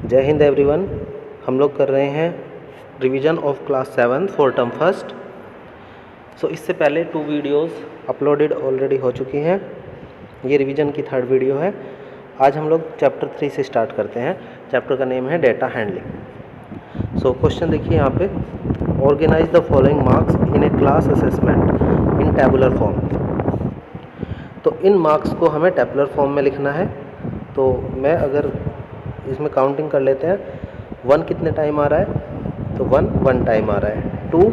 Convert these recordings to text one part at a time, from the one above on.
जय हिंद एवरीवन। हम लोग कर रहे हैं revision of class 7 for term first. इससे पहले 2 वीडियोस अपलोडेड ऑलरेडी हो चुकी हैं। ये रिवीजन की 3rd वीडियो है। आज हम लोग चैप्टर 3 से स्टार्ट करते हैं। चैप्टर का नेम है डेटा हैंडलिंग। क्वेश्चन देखिए यहाँ पे, organise the following marks in a class assessment in tabular form. तो इन मार्क्स को हमें टैबुलर फॉर्म में लिखना है। तो मैं अगर इसमें काउंटिंग कर लेते हैं, 1 कितने टाइम आ रहा है, तो 1 टाइम आ रहा है। 2,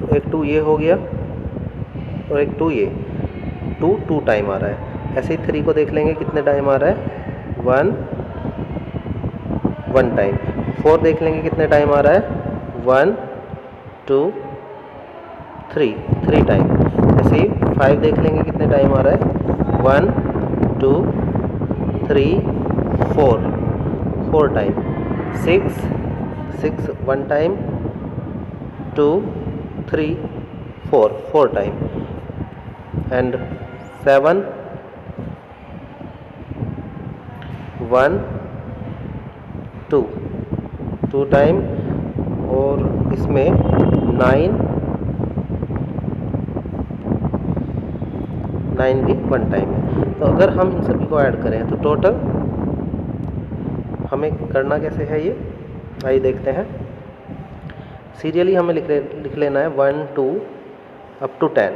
तो एक 2 ये हो गया और एक 2 ये, 2 टाइम आ रहा है। ऐसे ही 3 को देख लेंगे कितने टाइम आ रहा है, 1 टाइम। 4 देख लेंगे कितने टाइम आ रहा है, 1 2 3 टाइम। ऐसे ही 5 देख लेंगे कितने टाइम आ रहा है, 1 2 3 4 time. 6 1 time, 2 3 4 time. And 7 1 2 time. और इसमें 9 भी 1 टाइम है। तो अगर हम इन सभी को ऐड करें तो टोटल हमें करना कैसे है, ये आइए देखते हैं। सीरियली हमें लिख लेना है 1 2 अप टू 10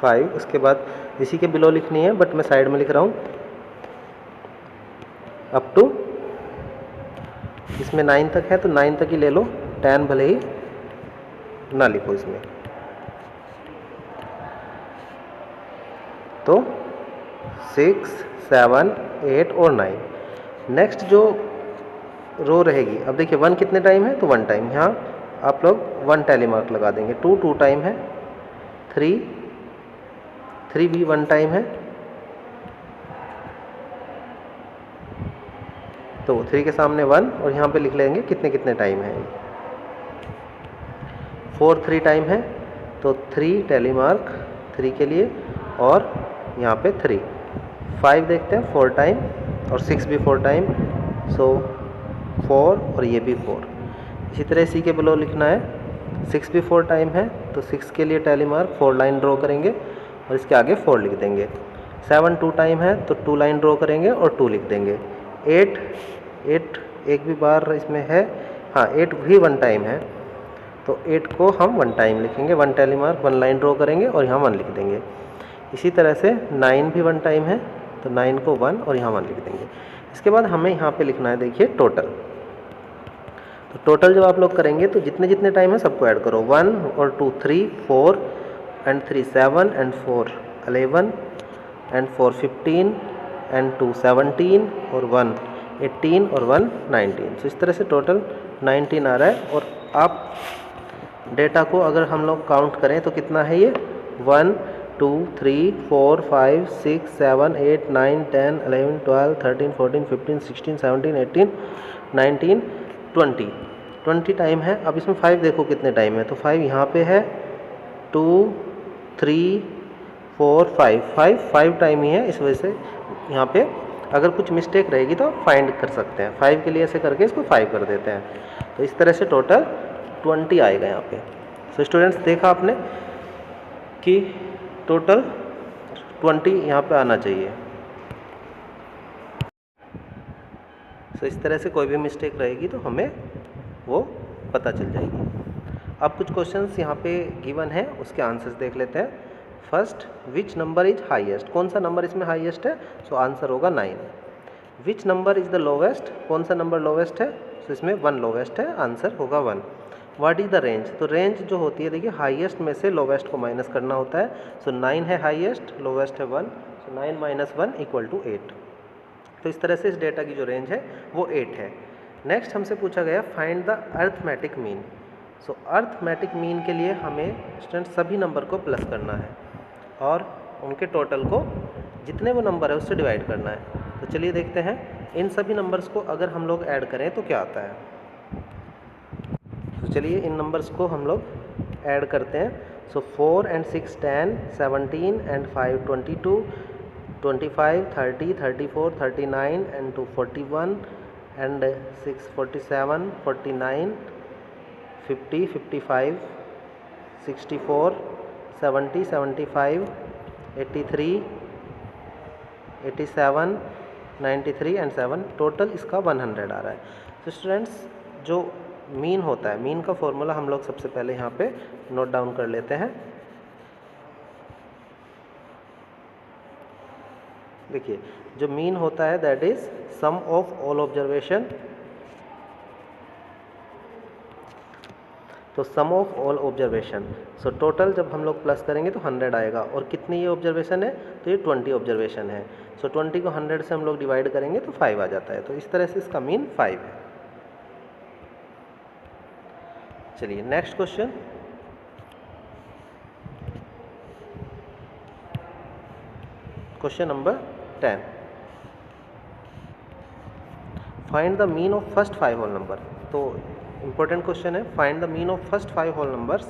5। उसके बाद इसी के बिलो लिखनी है, बट मैं साइड में लिख रहा हूँ अप टू, इसमें 9 तक है तो 9 तक ही ले लो, 10 भले ही ना लिखो इसमें। तो 6 7 8 और 9। नेक्स्ट जो रो रहेगी, अब देखिए 1 कितने टाइम है, तो 1 टाइम। यहाँ आप लोग 1 टैली मार्क लगा देंगे। 2 टाइम है। 3 भी 1 टाइम है, तो 3 के सामने 1 और यहाँ पे लिख लेंगे कितने टाइम है। 4 3 टाइम है, तो 3 टैली मार्क 3 के लिए, और यहाँ पे 3। 5 देखते हैं 4 टाइम, और 6 भी 4 टाइम, सो 4 और ये भी 4। इसी तरह सी के बिलो लिखना है। 6 भी 4 टाइम है, तो 6 के लिए टैली मार्क 4 लाइन ड्रॉ करेंगे और इसके आगे 4 लिख देंगे। 7 2 टाइम है, तो 2 लाइन ड्रॉ करेंगे और 2 लिख देंगे। 8 एक भी बार इसमें है, हाँ 8 भी 1 टाइम है, तो 8 को हम 1 टाइम लिखेंगे। 1 टैली मार्क 1 लाइन ड्रॉ करेंगे और यहाँ 1 लिख देंगे। इसी तरह से 9 भी 1 टाइम है, तो 9 को 1 और यहाँ 1 लिख देंगे। इसके बाद हमें यहाँ पे लिखना है, देखिए टोटल। तो टोटल जब आप लोग करेंगे तो जितने टाइम है सबको ऐड करो। 1 और 2 3 4 एंड 3 7 एंड 4 11 एंड 4 15 एंड 2 17 और 1 18 और 1 19। तो इस तरह से टोटल 19 आ रहा है। और आप डेटा को अगर हम लोग काउंट करें तो कितना है ये, 1 2 3 4 5 6 7 8 9 10 11 12 13 14 15 16 17 18 19 20 टाइम है। अब इसमें 5 देखो कितने टाइम है, तो 5 यहाँ पे है, 2 3 4 5 टाइम ही है। इस वजह से यहाँ पे अगर कुछ मिस्टेक रहेगी तो फाइंड कर सकते हैं। 5 के लिए ऐसे करके इसको 5 कर देते हैं। तो इस तरह से टोटल 20 आएगा यहाँ पे। सो स्टूडेंट्स, देखा आपने कि टोटल 20 यहाँ पे आना चाहिए। सो इस तरह से कोई भी मिस्टेक रहेगी तो हमें वो पता चल जाएगी। अब कुछ क्वेश्चंस यहाँ पे गिवन है, उसके आंसर्स देख लेते हैं। First, which number is highest, कौन सा नंबर इसमें हाईएस्ट है, सो आंसर होगा 9। Which number is the lowest, कौन सा नंबर लोवेस्ट है, सो इसमें 1 लोवेस्ट है, आंसर होगा 1। व्हाट इज द रेंज, तो रेंज जो होती है, देखिए हाईएस्ट में से लोवेस्ट को माइनस करना होता है। सो 9 है हाईएस्ट, लोवेस्ट है 1, सो 9 - 1 = 8। तो इस तरह से इस डेटा की जो रेंज है वो 8 है। नेक्स्ट हमसे पूछा गया find the arithmetic mean. So arithmetic mean के लिए हमें स्टूडेंट सभी नंबर को प्लस करना है और उनके टोटल को जितने वो नंबर है उससे डिवाइड करना है। तो चलिए देखते हैं इन सभी नंबर्स को अगर हम लोग ऐड करें तो क्या आता है। तो चलिए इन नंबर्स को हम लोग ऐड करते हैं। सो 4 and 6 10, 17 and 5 22, 25, 30, 34, 39 and 2 41 and 6 47, 49, 50, 55, 64, 70, 75, 83, 87, 93 and 7, total इसका 100 आ रहा है। तो स्टूडेंट्स जो मीन होता है, मीन का फॉर्मूला हम लोग सबसे पहले यहाँ पे नोट डाउन कर लेते हैं। देखिए जो मीन होता है that is sum of all observation, तो sum of all observation, so total जब हम लोग प्लस करेंगे तो 100 आएगा। और कितनी ये ऑब्जर्वेशन है, तो ये 20 ऑब्जर्वेशन है। सो 20 को 100 से हम लोग डिवाइड करेंगे तो 5 आ जाता है। तो इस तरह से इसका मीन 5 है। चलिए next question, question number 10, find the mean of first 5 whole number. तो इंपॉर्टेंट क्वेश्चन है, find the mean of first 5 whole numbers.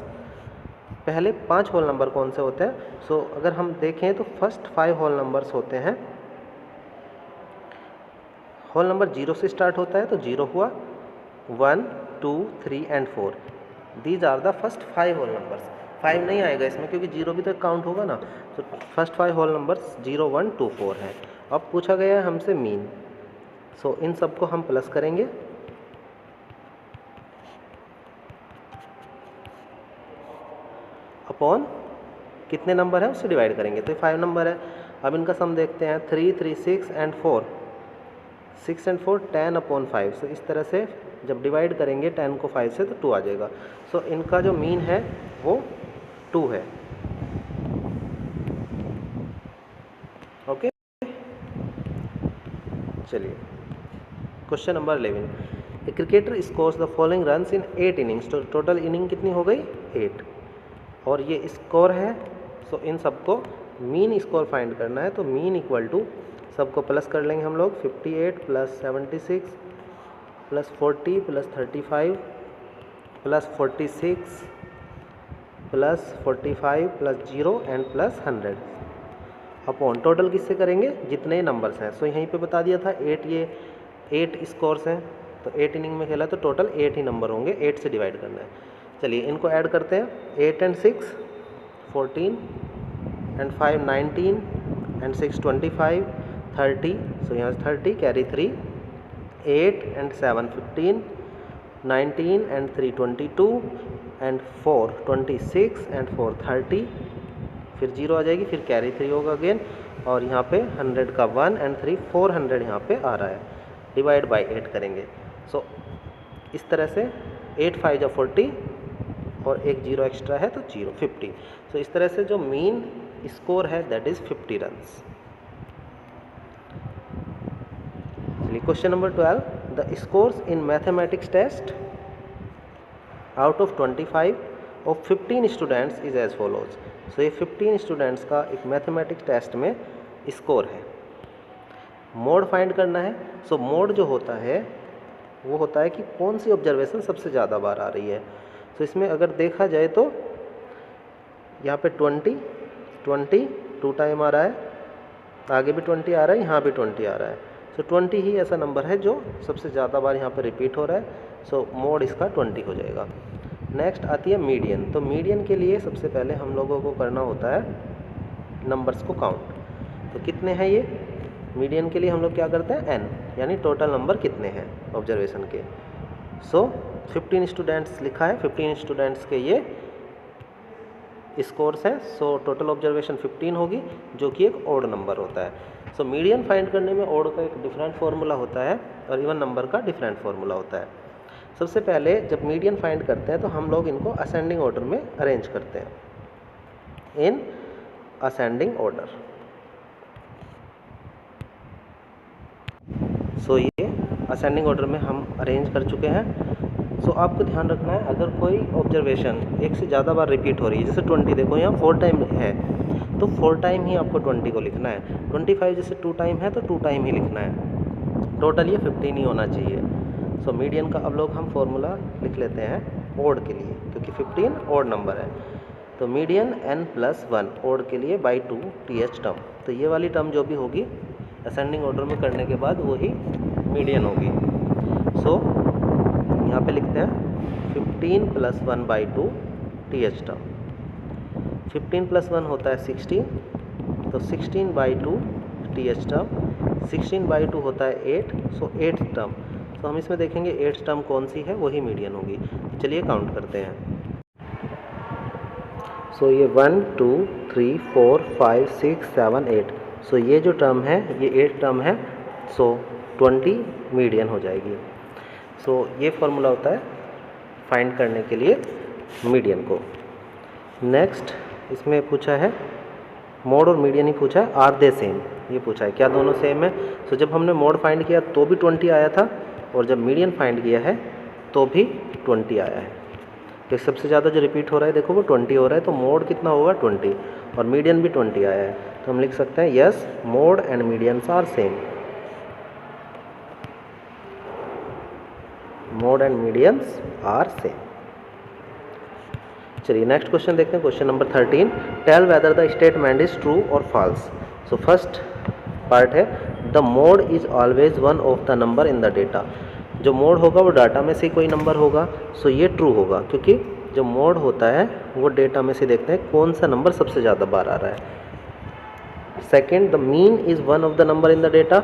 पहले 5 होल नंबर कौन से होते हैं? सो अगर हम देखें तो फर्स्ट 5 होल नंबर्स होते हैं, होल नंबर 0 से स्टार्ट होता है तो 0 हुआ, 1, 2, 3 and 4, these are the first 5 whole numbers. 5 नहीं आएगा इसमें क्योंकि 0 भी तो काउंट होगा ना। तो फर्स्ट 5 होल नंबर्स 0, 1, 2, 4 हैं। अब पूछा गया है हमसे मीन, सो इन सबको हम प्लस करेंगे, अपॉन कितने नंबर है उससे डिवाइड करेंगे, तो ये 5 नंबर है। अब इनका सम देखते हैं, 3, 3, 6 एंड 4, 6 एंड 4 10 अपॉन 5। सो इस तरह से जब डिवाइड करेंगे 10 को 5 से तो 2 आ जाएगा। सो इनका जो मीन है वो 2 है। ओके चलिए question number 11, a cricketer scores the following runs in 8 innings. तो टोटल इनिंग कितनी हो गई? 8, और ये स्कोर है। सो इन सबको मीन स्कोर फाइंड करना है। तो मीन इक्वल टू सबको प्लस कर लेंगे हम लोग, 58 plus 76 plus 40 plus 35 plus 46 plus 45 plus 0 and plus 100 upon total किससे करेंगे? जितने नंबर्स हैं। सो यहीं पे बता दिया था 8, ये 8 स्कोर्स हैं तो 8 इनिंग में खेला तो टोटल 8 ही नंबर होंगे, 8 से डिवाइड करना है। चलिए इनको ऐड करते हैं, 8 एंड 6 14 एंड 5 19 एंड 6 25 30, सो यहाँ से 30 carry 3, 8 and 7 15, 19 and 3 22 and 4 26 and 4 30, फिर 0 आ जाएगी, फिर कैरी 3 होगा अगेन, और यहाँ पे 100 का 1 एंड 3 400 यहाँ पे आ रहा है, डिवाइड बाय 8 करेंगे। सो इस तरह से 8 5 जा 40 और एक 0 एक्स्ट्रा है तो 0 50। सो इस तरह से जो मीन स्कोर है दैट इज़ 50 रन्स। चलिए question number 12, the scores in mathematics test out of 25 of 15 students is as follows. So ये 15 स्टूडेंट्स का एक मैथमेटिक्स टेस्ट में स्कोर है। मोड फाइंड करना है। सो मोड जो होता है वो होता है कि कौन सी ऑब्जर्वेशन सबसे ज़्यादा बार आ रही है। तो इसमें अगर देखा जाए तो यहाँ पे 20 2 टाइम आ रहा है, आगे भी 20 आ रहा है, यहाँ भी 20 आ रहा है। सो 20 ही ऐसा नंबर है जो सबसे ज़्यादा बार यहाँ पे रिपीट हो रहा है। सो मोड इसका 20 हो जाएगा। नेक्स्ट आती है मीडियन। तो मीडियन के लिए सबसे पहले हम लोगों को करना होता है नंबर्स को काउंट। तो कितने हैं ये? मीडियन के लिए हम लोग क्या करते हैं? n, यानी टोटल नंबर कितने हैं ऑब्जर्वेशन के। सो 15 स्टूडेंट्स लिखा है, 15 स्टूडेंट्स के ये स्कोर्स हैं। सो टोटल ऑब्जर्वेशन 15 होगी जो कि एक ओड नंबर होता है। सो मीडियन फाइंड करने में ओड का एक डिफरेंट फार्मूला होता है और इवन नंबर का डिफरेंट फार्मूला होता है। सबसे पहले जब मीडियन फाइंड करते हैं तो हम लोग इनको असेंडिंग ऑर्डर में अरेंज करते हैं, इन असेंडिंग ऑर्डर। सो ये असेंडिंग ऑर्डर में हम अरेंज कर चुके हैं। सो आपको ध्यान रखना है अगर कोई ऑब्जर्वेशन एक से ज़्यादा बार रिपीट हो रही है, जैसे 20 देखो यहाँ 4 टाइम है तो 4 टाइम ही आपको 20 को लिखना है। 25 जैसे 2 टाइम है तो 2 टाइम ही लिखना है। टोटल ये 15 ही होना चाहिए। सो मीडियन का अब लोग हम फॉर्मूला लिख लेते हैं ओड के लिए, क्योंकि 15 ओड नंबर है। तो मीडियन n+1 ओड के लिए बाई 2 th टर्म। तो ये वाली टर्म जो भी होगी असेंडिंग ऑर्डर में करने के बाद वही मीडियन होगी। सो यहाँ पे लिखते हैं 15 + 1/2 TH टर्म। 15 + 1 होता है 16, तो 16/2 TH टर्म। 16/2 होता है 8, सो 8th टर्म। तो हम इसमें देखेंगे 8th टर्म कौन सी है, वही मीडियन होगी। चलिए काउंट करते हैं। सो ये 1 2 3 4 5 6 7 8। सो ये जो टर्म है ये 8 टर्म है, सो 20 मीडियन हो जाएगी। सो ये फॉर्मूला होता है फाइंड करने के लिए मीडियन को। नेक्स्ट इसमें पूछा है मोड और मीडियन ही पूछा है, आर दे सेम, ये पूछा है क्या दोनों सेम है। सो जब हमने मोड फाइंड किया तो भी 20 आया था, और जब मीडियन फाइंड किया है तो भी 20 आया है। तो सबसे ज़्यादा जो रिपीट हो रहा है देखो वो 20 हो रहा है, तो मोड कितना होगा 20, और मीडियन भी 20 आया है। तो हम लिख सकते हैं yes mode and medians are same. Mode and medians are same. चलिए नेक्स्ट क्वेश्चन देखते हैं, question number 13। Tell whether the statement is true और फॉल्स। सो फर्स्ट पार्ट है the mode is always one of the number in the data. जो mode होगा वो data में से कोई नंबर होगा, सो ये ट्रू होगा, क्योंकि जो मोड होता है वो डेटा में से देखते हैं कौन सा नंबर सबसे ज़्यादा बार आ रहा है। Second the mean is one of the number in the data.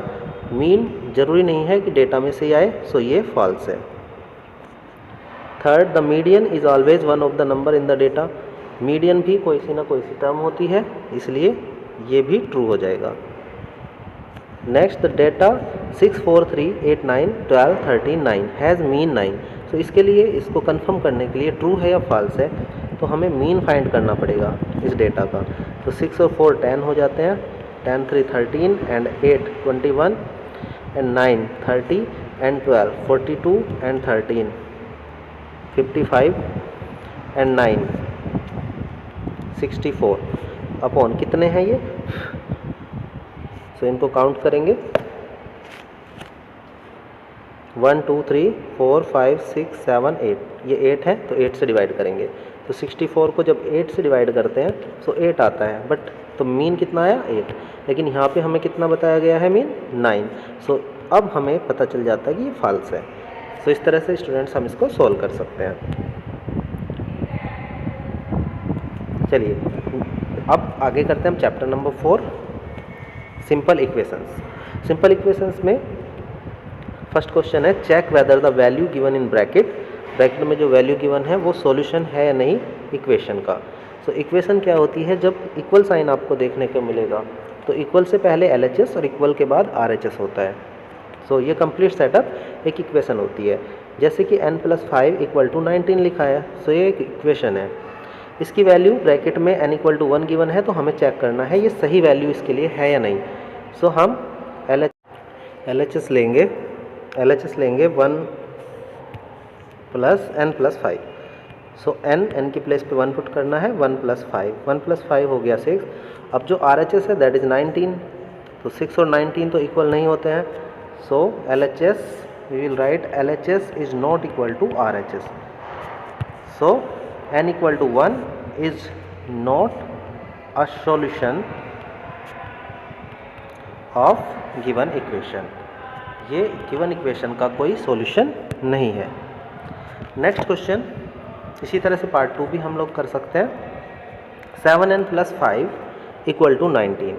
Mean जरूरी नहीं है कि डेटा में से ही आए, सो ये फॉल्स है। Third the median is always one of the number in the data. Median भी कोई सी ना कोई सी टर्म होती है, इसलिए ये भी ट्रू हो जाएगा। Next the data 6 4 3 8 9 12 13 9 has mean 9। तो इसके लिए इसको कंफर्म करने के लिए ट्रू है या फॉल्स है तो हमें मीन फाइंड करना पड़ेगा इस डेटा का। तो 6 और 4 10 हो जाते हैं, 10 3 13 and 8 21 and 9 30 and 12 42 and 13 55 and 9 64 upon कितने हैं ये। सो इनको काउंट करेंगे 1 2 3 4 5 6 7 8, ये 8 है तो 8 से डिवाइड करेंगे। तो 64 को जब 8 से डिवाइड करते हैं तो 8 आता है, बट तो मीन कितना आया 8, लेकिन यहाँ पे हमें कितना बताया गया है मीन 9। सो अब हमें पता चल जाता है कि ये फॉल्स है। सो इस तरह से स्टूडेंट्स हम इसको सॉल्व कर सकते हैं। चलिए अब आगे करते हैं हम chapter number 4 simple equations. Simple equations में फर्स्ट क्वेश्चन है check whether the value given in bracket. Bracket में जो वैल्यू गिवन है वो सॉल्यूशन है या नहीं इक्वेशन का। सो इक्वेशन क्या होती है, जब इक्वल साइन आपको देखने को मिलेगा तो इक्वल से पहले LHS और इक्वल के बाद RHS होता है। सो ये कंप्लीट सेटअप एक इक्वेशन होती है। जैसे कि n + 5 = 19 लिखा है, सो ये एक इक्वेशन है। इसकी वैल्यू ब्रैकेट में n = 1 गिवन है, तो हमें चेक करना है ये सही वैल्यू इसके लिए है या नहीं। सो हम LHS लेंगे 1 + n + 5। सो n की प्लेस पे 1 पुट करना है, 1 + 5, 1 + 5 हो गया 6। अब जो RHS है दैट इज़ 19, तो 6 और 19 तो इक्वल नहीं होते हैं। So LHS we will write LHS is not equal to RHS। So n = 1 is not a solution of given equation. ये गिवन इक्वेशन का कोई सॉल्यूशन नहीं है। नेक्स्ट क्वेश्चन इसी तरह से पार्ट 2 भी हम लोग कर सकते हैं। 7n + 5 = 19।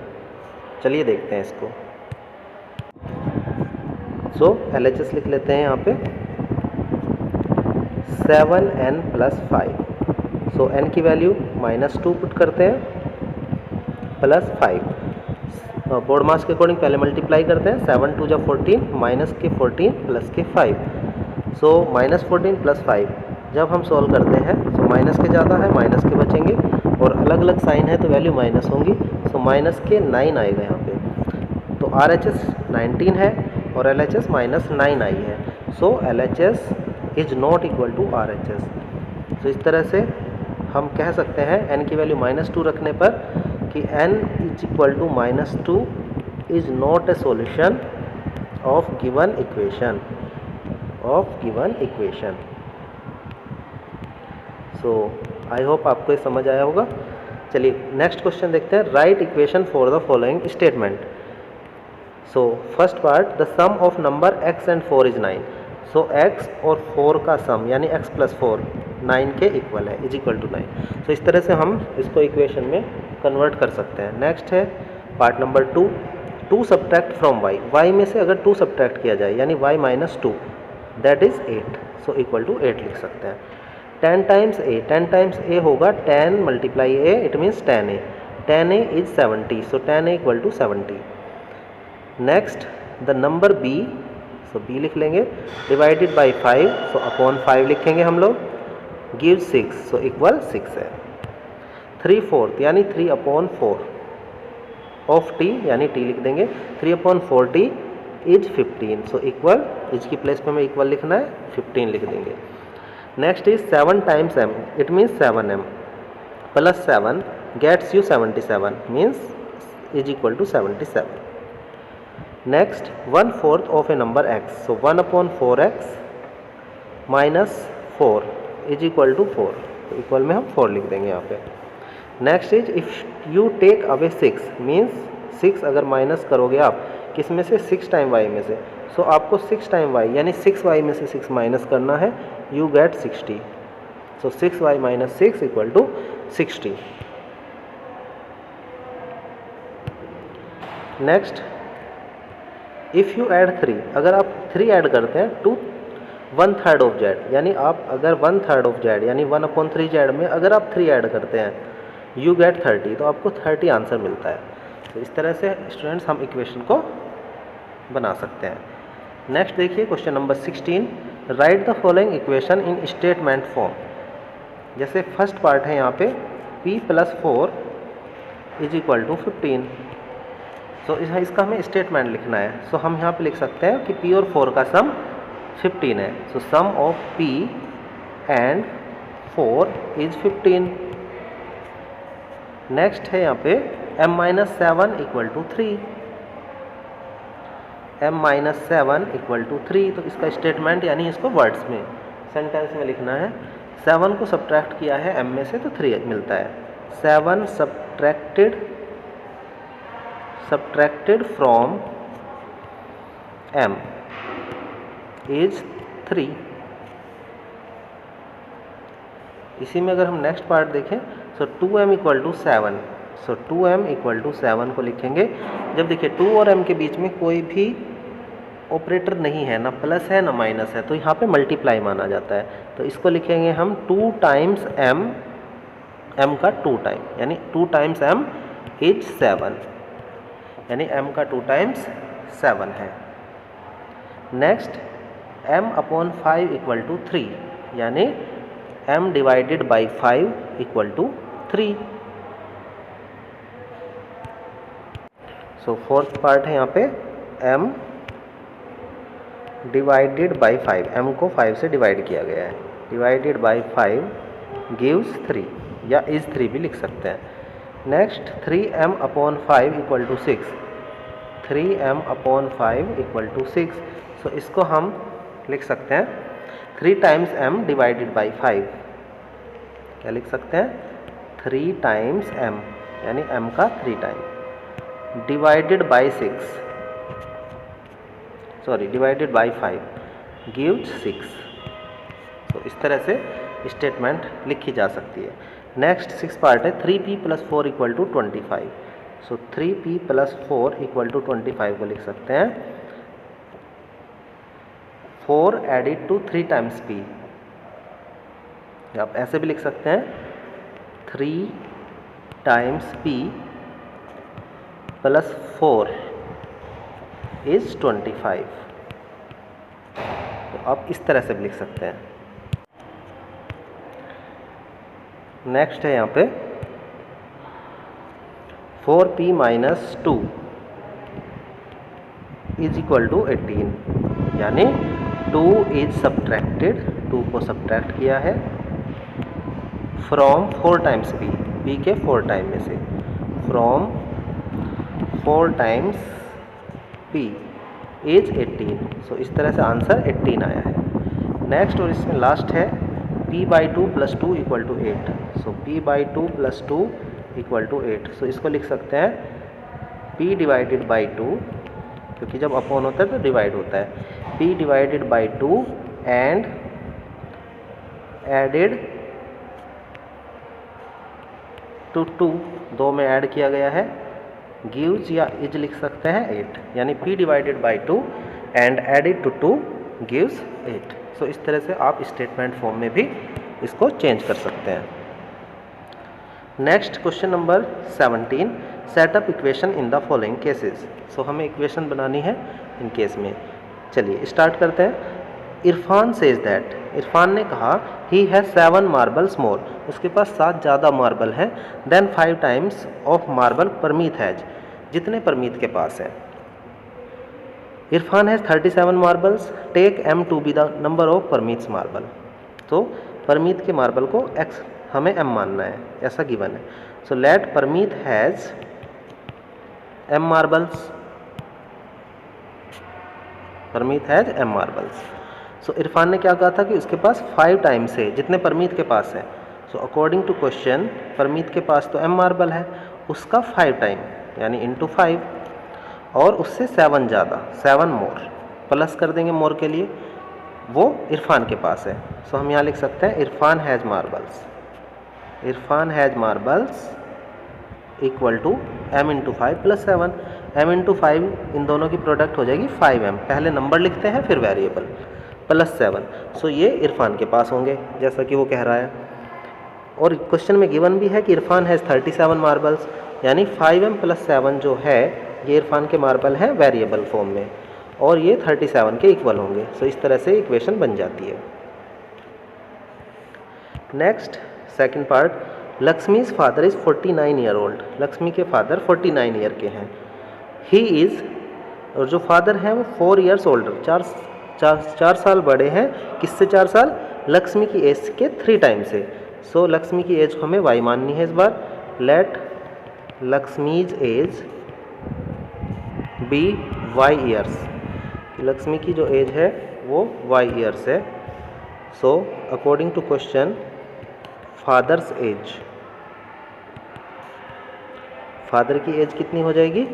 चलिए देखते हैं इसको। सो LHS लिख लेते हैं यहाँ पे 7n + 5। सो n की वैल्यू -2 पुट करते हैं प्लस 5। बोर्ड मास के अकॉर्डिंग पहले मल्टीप्लाई करते हैं, 7 × 2 = 14 -14 + 5। सो -14 + 5 जब हम सॉल्व करते हैं तो माइनस के ज़्यादा है, माइनस के बचेंगे, और अलग अलग साइन है तो वैल्यू माइनस होंगी। सो माइनस के 9 आएगा यहाँ पे। तो RHS 19 है और LHS -9 आई है। So LHS is not equal to RHS। तो इस तरह से हम कह सकते हैं n की वैल्यू -2 रखने पर कि n = -2 is not a solution of given equation. So I hope आपको ये समझ आया होगा। चलिए नेक्स्ट क्वेश्चन देखते हैं। Write equation for the following statement. So first part, the sum of number x and 4 is 9। So x और 4 का सम यानी x प्लस 4 9 के इक्वल है, इज इक्वल टू 9। सो इस तरह से हम इसको इक्वेशन में कन्वर्ट कर सकते हैं। नेक्स्ट है part number 2, 2 subtract from y। y में से अगर 2 सब्ट्रैक्ट किया जाए यानी y minus 2, that is 8। So equal to 8 लिख सकते हैं। 10 टाइम्स a, 10 टाइम्स a होगा 10 multiply a, it means 10a। 10a is 70, so 10a equal to 70। Next the number b, so b लिख लेंगे, डिवाइडेड बाई 5, सो अपॉन 5 लिखेंगे हम लोग, give 6, so equal 6 है। 3/4 यानी 3 अपॉन 4 ऑफ t यानी t लिख देंगे, 3 upon 4t is 15, so equal, is की प्लेस पे हमें इक्वल लिखना है, 15 लिख देंगे। Next is 7 times m, it means 7m plus 7 gets you 77, means is equal to 77। Next 1/4 of a number x, so 1 upon 4x minus 4 is equal to 4, तो equal में हम 4 लिख देंगे यहाँ पे। Next is if you take away 6, means 6 अगर minus करोगे आप किस में से, 6 टाइम y में से, सो आपको 6 टाइम y यानी 6y में से 6 माइनस करना है, you get 60। So 6y minus 6 equal to 60। Next if you add 3, अगर आप 3 ऐड करते हैं टू 1/3 ऑफ z, यानी आप अगर 1/3 ऑफ z यानी 1/3 z में अगर आप 3 ऐड करते हैं, यू गेट 30, तो आपको 30 आंसर मिलता है। तो इस तरह से स्टूडेंट्स हम इक्वेशन को बना सकते हैं। नेक्स्ट देखिए question number 16, write the following equation in statement form. जैसे फर्स्ट पार्ट है यहाँ पे p plus 4 is equal to 15, so इसका हमें स्टेटमेंट लिखना है। सो हम यहाँ पे लिख सकते हैं कि p और 4 का सम 15 है, so sum of p and 4 is 15। Next है यहाँ पे m minus 7 equal to 3, m minus 7 equal to 3, तो इसका स्टेटमेंट यानी इसको वर्ड्स में सेंटेंस में लिखना है। 7 को सब्ट्रैक्ट किया है m में से तो 3 मिलता है। 7 सब्ट्रैक्टेड फ्रॉम m इज 3। इसी में अगर हम नेक्स्ट पार्ट देखें, so 2m equal to 7, so 2m equal to 7 को लिखेंगे। जब देखिए 2 और m के बीच में कोई भी ऑपरेटर नहीं है, ना प्लस है ना माइनस है, तो यहाँ पे मल्टीप्लाई माना जाता है, तो इसको लिखेंगे हम 2 टाइम्स m का 2 टाइम, यानी 2 टाइम्स m इज 7, यानी m का 2 टाइम्स 7 है। Next m upon 5 equal to 3, यानी m divided by 5 equal to 3। So fourth part है यहाँ पे m डिवाइडेड बाई 5, m को 5 से डिवाइड किया गया है, डिवाइडेड बाई 5 गिव्स 3 या इज 3 भी लिख सकते हैं। Next 3m upon 5 equal to 6, 3m upon 5 equal to 6, so इसको हम लिख सकते हैं 3 टाइम्स m डिवाइडेड बाई 5, क्या लिख सकते हैं 3 टाइम्स m, यानी m का 3 time, divided by 6, sorry divided by 5 gives 6। तो इस तरह से स्टेटमेंट लिखी जा सकती है। नेक्स्ट 6 पार्ट है 3p plus 4 equal to 25, so 3p plus 4 equal to 25 को लिख सकते हैं 4 एडिड टू 3 टाइम्स p, आप ऐसे भी लिख सकते हैं 3 टाइम्स p प्लस 4 इज 25, तो आप इस तरह से भी लिख सकते हैं। नेक्स्ट है यहाँ पे 4p minus 2 is equal to 18, यानी 2 इज सब्ट्रैक्टेड, 2 को सब्ट्रैक्ट किया है फ्रॉम 4 टाइम्स p के 4 टाइम में से, फ्रॉम 4 टाइम्स p इज 18, सो इस तरह से आंसर 18 आया है। नेक्स्ट और इसमें लास्ट है p by 2 plus 2 equal to 8, so p by 2 plus 2 equal to 8। So इसको लिख सकते हैं p डिवाइडेड बाई 2, क्योंकि जब अपॉन होता है तो डिवाइड होता है, p divided by 2 and added to 2, 2 में ऐड किया गया है, गिव्स या इज लिख सकते हैं 8, यानी p divided by 2 and added to 2 gives 8। So इस तरह से आप स्टेटमेंट फॉर्म में भी इसको चेंज कर सकते हैं। Next question number 17, set up equation in the following cases. So हमें इक्वेशन बनानी है इन केस में। चलिए स्टार्ट करते हैं। इरफान सेज दैट, इरफान ने कहा ही हैज़ 7 मार्बल्स मोर, उसके पास 7 ज़्यादा मार्बल हैं, then 5 times of marble Parmeet has, जितने परमीत के पास है। Irfan has 37 marbles, take m to be the number of Parmeet's marble. तो परमीत के मार्बल को x हमें m मानना है, ऐसा गिवन है। So let Parmeet has m marbles, Parmeet has m marbles. So Irfan ने क्या कहा था कि उसके पास 5 टाइम्स है, जितने परमीत के पास है। So according to question Parmeet के पास तो m मार्बल है, उसका 5 टाइम यानी इंटू 5, और उससे 7 ज़्यादा, 7 मोर, प्लस कर देंगे मोर के लिए, वो इरफान के पास है। सो हम यहाँ लिख सकते हैं Irfan has marbles, Irfan has marbles equal to m into 5 plus 7। m into 5 इन दोनों की प्रोडक्ट हो जाएगी 5m, पहले नंबर लिखते हैं फिर वेरिएबल, प्लस 7। सो ये इरफान के पास होंगे जैसा कि वो कह रहा है। और क्वेश्चन में गिवन भी है कि इरफान हैज़ 37 मार्बल्स, यानी 5m प्लस 7 जो है ये इरफान के मार्बल हैं वेरिएबल फॉर्म में, और ये 37 के इक्वल होंगे। सो इस तरह से इक्वेशन बन जाती है। Next second part, Lakshmi's father is 49 year old, Lakshmi के फादर 49 ईयर के हैं। ही इज़, और जो फादर हैं वो 4 ईयर्स ओल्डर, 4 साल बड़े हैं, किससे 4 साल? लक्ष्मी की एज के 3 टाइम से। सो लक्ष्मी की एज को हमें y माननी है इस बार। Let Lakshmi's age be y years, Lakshmi की जो एज है वो y ईयर्स है। So according to question father's age, father की एज कितनी हो जाएगी?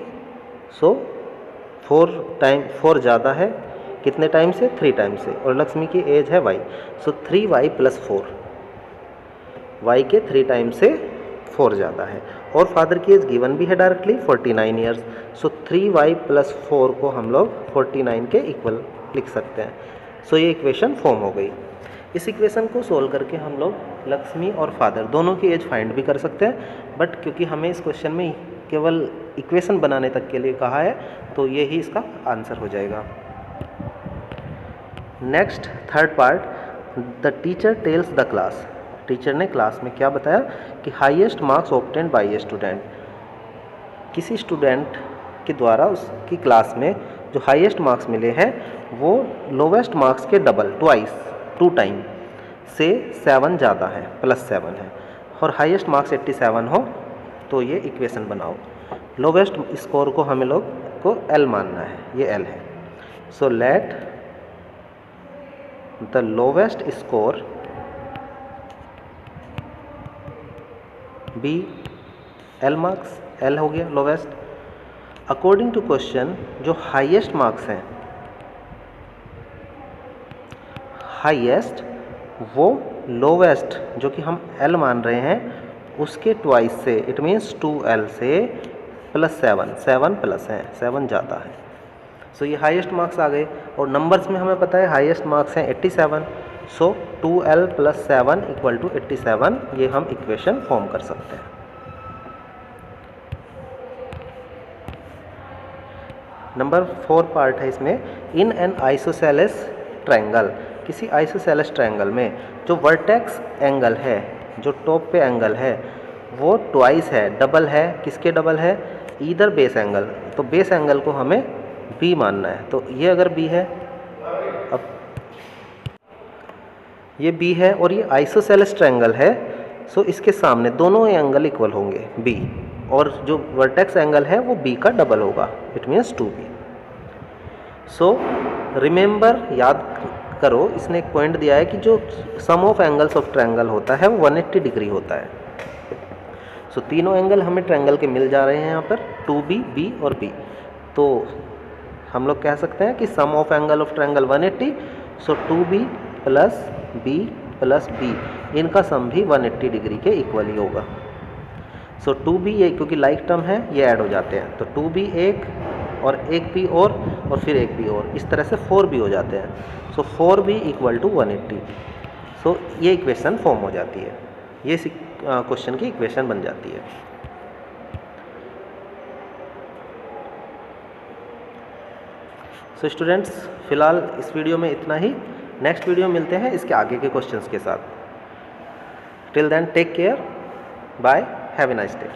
सो 4 ज़्यादा है, कितने टाइम से? 3 टाइम से, और लक्ष्मी की एज है y। सो 3y प्लस 4, y के 3 टाइम से 4 ज़्यादा है, और फादर की एज गिवन भी है डायरेक्टली 49 ईयर्स। सो 3y प्लस 4 को हम लोग 49 के इक्वल लिख सकते हैं। सो ये इक्वेशन फॉर्म हो गई। इस इक्वेशन को सोल्व करके हम लोग लक्ष्मी और फादर दोनों की एज फाइंड भी कर सकते हैं, बट क्योंकि हमें इस क्वेश्चन में केवल इक्वेशन बनाने तक के लिए कहा है तो ये ही इसका आंसर हो जाएगा। Next third part, the teacher tells the class, teacher ने क्लास में क्या बताया कि highest marks obtained by a student, किसी स्टूडेंट के द्वारा उसकी क्लास में जो हाईएस्ट मार्क्स मिले हैं वो लोवेस्ट मार्क्स के डबल, ट्वाइस, 2 टाइम से 7 ज़्यादा है, प्लस 7 है, और हाईएस्ट मार्क्स 87 हो तो ये इक्वेशन बनाओ। लोवेस्ट स्कोर को हमें लोग को L मानना है, ये L है। So let the lowest score be L marks, L हो गया लोवेस्ट। अकॉर्डिंग टू क्वेश्चन जो हाईएस्ट मार्क्स हैं, हाईएस्ट वो लोवेस्ट जो कि हम L मान रहे हैं उसके ट्वाइस से, इट मीन्स 2L से प्लस 7 प्लस है, 7 ज़्यादा है। सो ये हाईएस्ट मार्क्स आ गए, और नंबर्स में हमें पता है हाईएस्ट मार्क्स हैं 87। सो 2L प्लस 7 इक्वल टू 87, ये हम इक्वेशन फॉर्म कर सकते हैं। नंबर 4 पार्ट है इसमें, इन एन आइसोसेलेस ट्रायंगल, किसी आइसोसेलेस ट्रायंगल में जो वर्टेक्स एंगल है, जो टॉप पे एंगल है वो ट्वाइस है, डबल है, किसके डबल है? ईदर बेस एंगल, तो बेस एंगल को हमें B मानना है। तो ये अगर B है, अब ये B है और ये आइसोसेलेस ट्रायंगल है, सो इसके सामने दोनों एंगल इक्वल होंगे B, और जो वर्टेक्स एंगल है वो B का डबल होगा, it means 2B। So remember, याद करो, इसने एक पॉइंट दिया है कि जो सम ऑफ एंगल्स ऑफ ट्रायंगल होता है वो 180 डिग्री होता है। सो तीनों एंगल हमें ट्रायंगल के मिल जा रहे हैं यहाँ पर 2B, B और B। तो हम लोग कह सकते हैं कि sum of angle of triangle 180, so 2B plus B plus B इनका सम भी 180 डिग्री के इक्वल ही होगा। सो 2B ये क्योंकि लाइक टर्म है ये ऐड हो जाते हैं, तो 2B एक और एक B और फिर एक B और, इस तरह से 4B हो जाते हैं। सो 4B इक्वल टू 180। सो ये इक्वेशन फॉर्म हो जाती है, ये क्वेश्चन की इक्वेशन बन जाती है। सो स्टूडेंट्स फिलहाल इस वीडियो में इतना ही, नेक्स्ट वीडियो मिलते हैं इसके आगे के क्वेश्चंस के साथ। Till then take care, bye, have a nice day.